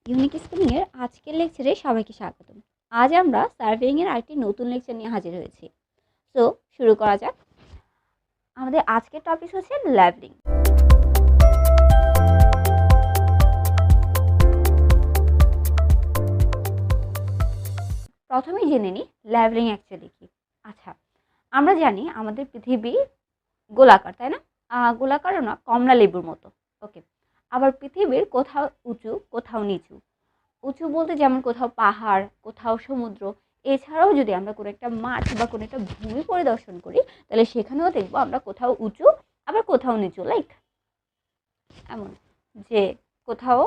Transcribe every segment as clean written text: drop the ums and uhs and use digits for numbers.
Unique spelling এর আজকের লেকচারে সবাইকে স্বাগতম। আজ আমরা সার্ভেইং এর আরেকটি নতুন লেকচার নিয়ে হাজির হয়েছি। সো শুরু করা যাক। আমাদের আজকের টপিক হচ্ছে লেভেলিং। প্রথমেই জেনে নিই লেভেলিং অ্যাকচুয়ালি কি। আচ্ছা, আমরা জানি আমাদের পৃথিবী গোলাকার, তাই না? গোলাকারও না, কমলা লেবুর মতো। ওকে, আবার পৃথিবীর কোথাও উঁচু কোথাও নিচু। উঁচু বলতে যেমন কোথাও পাহাড়, কোথাও সমুদ্র। এছাড়াও যদি আমরা কোনো একটা মাঠ বা কোনো একটা ভূমি পরিদর্শন করি, তাহলে সেখানেও দেখবো আমরা কোথাও উঁচু আবার কোথাও নিচু। লাইক এমন যে কোথাও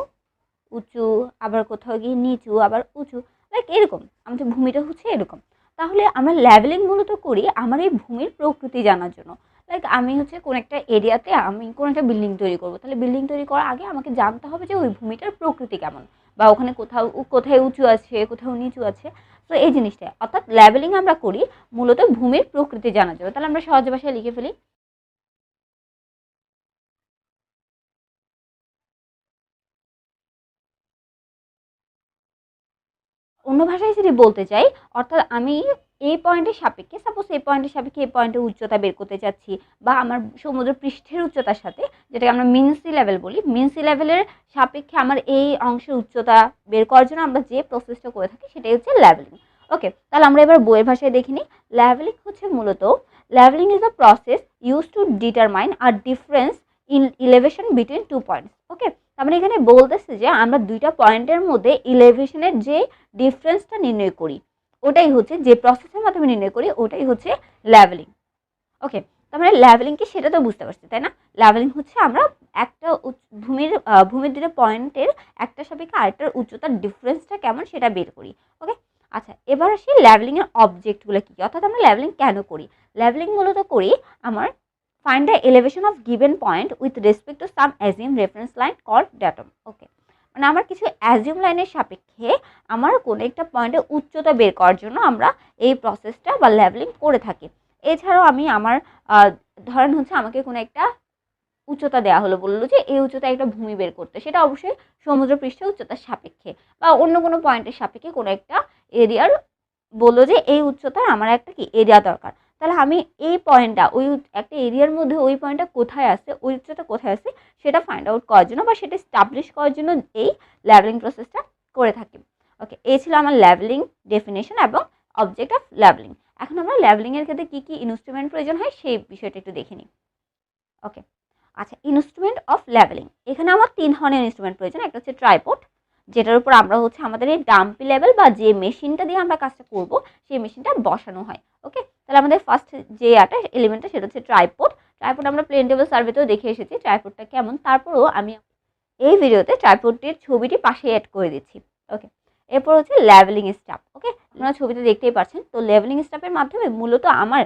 উঁচু আবার কোথাও গিয়ে নিচু আবার উঁচু, লাইক এরকম আমাদের ভূমিটা হচ্ছে এরকম। তাহলে আমরা লেভেলিং মূলত করি আমার এই ভূমির প্রকৃতি জানার জন্য। লাইক আমি হচ্ছে কোন একটা এরিয়াতে আমি কোন একটা বিল্ডিং তৈরি করবো, তাহলে বিল্ডিং তৈরি করার আগে আমাকে জানতে হবে যে ওই ভূমিটার প্রকৃতি কেমন, বা ওখানে কোথায় উঁচু আছে কোথাও নিচু আছে। তো এই জিনিসটা অর্থাৎ লেভেলিং আমরা করি মূলত ভূমির প্রকৃতি জানার জন্য। তাহলে আমরা সহজ ভাষায় লিখে ফেলি। অন্য ভাষায় যদি বলতে চাই, অর্থাৎ আমি এই পয়েন্টের সাপেক্ষে, সাপোজ এই পয়েন্টের সাপেক্ষে এই পয়েন্টের উচ্চতা বের করতে চাচ্ছি, বা আমার সমুদ্র পৃষ্ঠের উচ্চতার সাথে, যেটাকে আমরা মিন সি লেভেল বলি, মিন সি লেভেলের সাপেক্ষে আমার এই অংশের উচ্চতা বের করার জন্য আমরা যে প্রসেসটা করে থাকি সেটাই হচ্ছে লেভেলিং। ওকে, তাহলে আমরা এবার বইয়ের ভাষায় দেখিনি। লেভেলিং হচ্ছে মূলত, levelling is a process use to determine আর difference in elevation between two points. Okay, তার মানে এখানে বলতেছে যে আমরা দুইটা পয়েন্টের মধ্যে ইলেভেশনের যে ডিফারেন্সটা নির্ণয় করি, ওটাই হচ্ছে যে প্রসেসের মাধ্যমে নির্ণয় করি, ওটাই হচ্ছে লেভেলিং। ওকে, তার মানে লেভেলিং কি সেটা তো বুঝতে পারছি, তাই না? লেভেলিং হচ্ছে আমরা একটা ভূমির দুটো পয়েন্টের একটা সাপেক্ষে আরেকটার উচ্চতার ডিফারেন্সটা কেমন সেটা বের করি। ওকে, আচ্ছা, এবার আসি লেভেলিং এর অবজেক্টগুলো কি, অর্থাৎ আমরা লেভেলিং কেন করি। লেভেলিং মূলত করি আমার find the elevation of given point with respect to some assumed reference line called datum. ওকে, মানে আমার কিছু অ্যাজিউম লাইনের সাপেক্ষে আমার কোনো একটা পয়েন্টের উচ্চতা বের করার জন্য আমরা এই প্রসেসটা বা লেভেলিং করে থাকি। এছাড়াও আমি আমার ধরেন হচ্ছে আমাকে কোনো একটা উচ্চতা দেওয়া হলো, বললো যে এই উচ্চতা একটা ভূমি বের করতে, সেটা অবশ্যই সমুদ্র পৃষ্ঠের উচ্চতার সাপেক্ষে বা অন্য কোনো পয়েন্টের সাপেক্ষে কোনো একটা এরিয়ার বললো যে এই উচ্চতার আমার একটা কি এরিয়া দরকার। তাহলে আমি এই পয়েন্টটা ওই একটা এরিয়ার মধ্যে ওই পয়েন্টটা কোথায় আছে, ওই উচ্চতা কোথায় আছে সেটা ফাইন্ড আউট করার জন্য বা সেটা স্টাবলিশ করার জন্য এই লেভেলিং প্রসেসটা করে থাকি। ওকে, এই ছিল আমার লেভেলিং ডেফিনেশন এবং অবজেক্ট অফ লেভেলিং। এখন আমরা লেভেলিংয়ের ক্ষেত্রে কী কী ইনস্ট্রুমেন্ট প্রয়োজন হয় সেই বিষয়টা একটু দেখে নিই। ওকে, আচ্ছা, ইনস্ট্রুমেন্ট অফ লেভেলিং, এখানে আমার তিন ধরনের ইনস্ট্রুমেন্ট প্রয়োজন। একটা হচ্ছে ট্রাইপড, যেটার উপর আমরা হচ্ছে আমাদের এই ডাম্পি লেভেল বা যে মেশিনটা দিয়ে আমরা কাজটা করব সেই মেশিনটা বসানো হয়। ওকে, তাহলে আমাদের ফার্স্ট যে এলিমেন্টটা সেটা হচ্ছে ট্রাইপড। ট্রাইপড আমরা প্লেন টেবিল সার্ভেতেও দেখে এসেছি ট্রাইপডটা কেমন, তারপরেও আমি এই ভিডিওতে ট্রাইপডটির ছবিটি পাশে অ্যাড করে দিচ্ছি। ওকে, এরপর হচ্ছে লেভেলিং স্টাফ। ওকে, আপনারা ছবিতে দেখতেই পাচ্ছেন। তো লেভেলিং স্টাফের মাধ্যমে মূলত আমার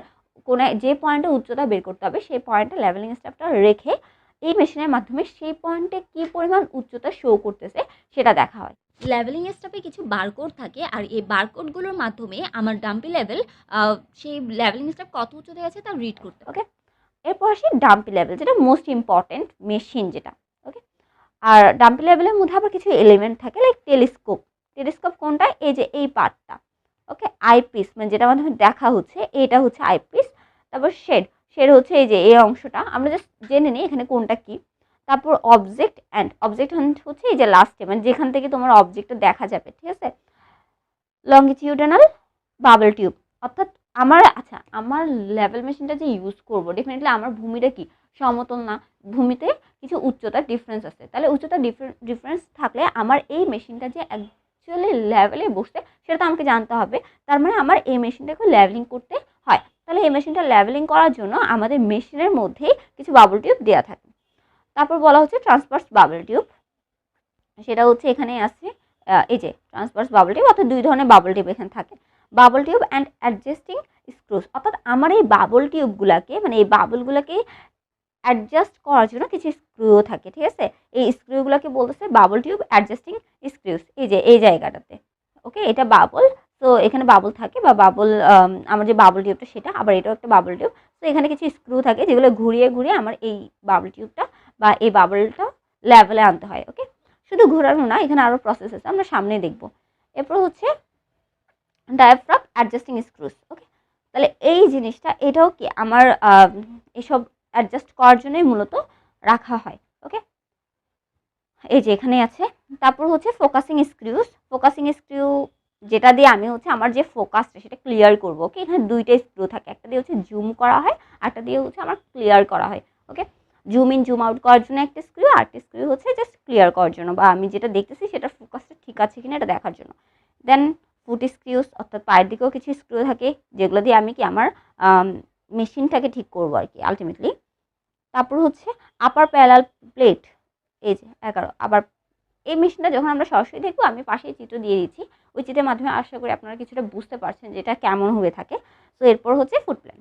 কোনো যে পয়েন্টে উচ্চতা বের করতে হবে সেই পয়েন্টে লেভেলিং স্টাফটা রেখে এই মেশিনের মাধ্যমে সেই পয়েন্টে কি পরিমাণ উচ্চতা শো করতেছে সেটা দেখা হয়। লেভেলিং স্টাফে কিছু বারকোড থাকে, আর এই বারকোডগুলোর মাধ্যমে আমার ডাম্পি লেভেল সেই লেভেলিং স্টাফ কত উচ্চতায় আছে তা রিড করতে। ওকে, এরপর আসি ডাম্পি লেভেল, যেটা মোস্ট ইম্পর্টেন্ট মেশিন যেটা। ওকে, আর ডাম্পি লেভেলের মধ্যে আবার কিছু এলিমেন্ট থাকে, লাইক টেলিস্কোপ। টেলিস্কোপ কোনটা? এই যে এই পার্টটা। ওকে, আইপিস মানে যেটা মাধ্যমে দেখা হচ্ছে এটা হচ্ছে আইপিস। তারপর শেড, শেড হচ্ছে এই যে এই অংশটা। আমরা জাস্ট জেনে নিই এখানে কোনটা কি। তারপর অবজেক্ট অ্যান্ড, অবজেক্ট হচ্ছে এই যে লাস্টে, মানে যেখান থেকে তোমার অবজেক্টটা দেখা যাবে। ঠিক আছে, লঙ্গিটিউডানাল বাবল টিউব, অর্থাৎ আমার লেভেল মেশিনটা যে ইউজ করবো, ডেফিনেটলি আমার ভূমিটা কি সমতল না, ভূমিতে কিছু উচ্চতার ডিফারেন্স আছে। তাহলে উচ্চতার ডিফারেন্স থাকলে আমার এই মেশিনটা যে অ্যাকচুয়ালি লেভেলে বসছে সেটা তো আমাকে জানতে হবে। তার মানে আমার এই মেশিনটাকে লেভেলিং করতে হয়। তাহলে এই মেশিনটা লেভেলিং করার জন্য আমাদের মেশিনের মধ্যেই কিছু বাবল টিউব দেওয়া থাকে। তারপর বলা হচ্ছে ট্রান্সভার্স বাবল টিউব, সেটা হচ্ছে এখানে আছে এই যে ট্রান্সভার্স বাবল টিউব, অর্থাৎ দুই ধরনের বাবল টিউব এখানে থাকে। বাবল টিউব অ্যান্ড অ্যাডজাস্টিং স্ক্রুজ, অর্থাৎ আমার এই বাবল টিউবগুলোকে মানে এই বাবলগুলোকে অ্যাডজাস্ট করার জন্য কিছু স্ক্রুও থাকে। ঠিক আছে, এই স্ক্রুগুলোকে বলতেছে বাবল টিউব অ্যাডজাস্টিং স্ক্রুজ। এই যে এই জায়গাটাতে, ওকে, এটা বাবল। তো এখানে বাবল থাকে বা বাবল, আমার যে বাবল টিউবটা সেটা, আবার এটাও একটা বাবল টিউব। তো এখানে কিছু স্ক্রু থাকে যেগুলো ঘুরিয়ে ঘুরিয়ে আমার এই বাবল টিউবটা বা এই বাবলটা লেভেলে আনতে হয়। ওকে, সো শুধু ঘোরানো না, এখানে আরও প্রসেস আছে, আমরা সামনে দেখব। এরপর হচ্ছে ডায়াফ্রাম অ্যাডজাস্টিং স্ক্রুজ। ওকে, তাহলে এই জিনিসটা এটাও কি আমার এসব অ্যাডজাস্ট করার জন্যই মূলত রাখা হয়। ওকে, এই যে এখানে আছে। তারপর হচ্ছে ফোকাসিং স্ক্রুজ। ফোকাসিং স্ক্রু যেটা দিয়ে আমি হচ্ছে আমার যে ফোকাসটা সেটা ক্লিয়ার করবো। ওকে, এখানে দুইটা স্ক্রু থাকে, একটা দিয়ে হচ্ছে জুম করা হয়, একটা দিয়ে হচ্ছে আমার ক্লিয়ার করা হয়। ওকে, জুম ইন জুম আউট করার জন্য একটা স্ক্রু, আর একটা স্ক্রু হচ্ছে জাস্ট ক্লিয়ার করার জন্য, বা আমি যেটা দেখতেছি সেটা ফোকাসটা ঠিক আছে কিনা এটা দেখার জন্য। দেন ফুট স্ক্রুজ, অর্থাৎ পায়ের দিকেও কিছু স্ক্রু থাকে যেগুলো দিয়ে আমি কি আমার মেশিনটাকে ঠিক করবো আর কি আলটিমেটলি। তারপর হচ্ছে আপার প্যারালাল প্লেট, এই যে 11। আবার এই মেশিনটা যখন আমরা সরাসরি দেখবো, আমি পাশেই চিত্র দিয়ে দিচ্ছি, ওই চিত্রের মাধ্যমে আশা করি আপনারা কিছুটা বুঝতে পারছেন যে এটা কেমন হয়ে থাকে। তো এরপর হচ্ছে ফুট প্ল্যান।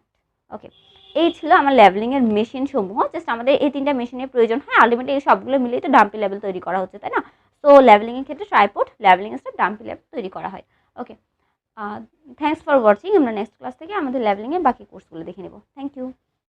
ওকে, এই ছিল আমার লেভেলিংয়ের মেশিন সমূহ। জাস্ট আমাদের এই 3টা মেশিনের প্রয়োজন হয়, আলটিমেটলি এই সবগুলো মিলেই তো ডাম্পি লেভেল তৈরি করা হচ্ছে, তাই না? তো লেভেলিংয়ের ক্ষেত্রে tripod, levelling staff, dumpy level তৈরি করা হয়। Okay, thanks for watching. আমরা নেক্সট ক্লাস থেকে আমাদের লেভেলিংয়ের বাকি কোর্সগুলো দেখে নেব। Thank you.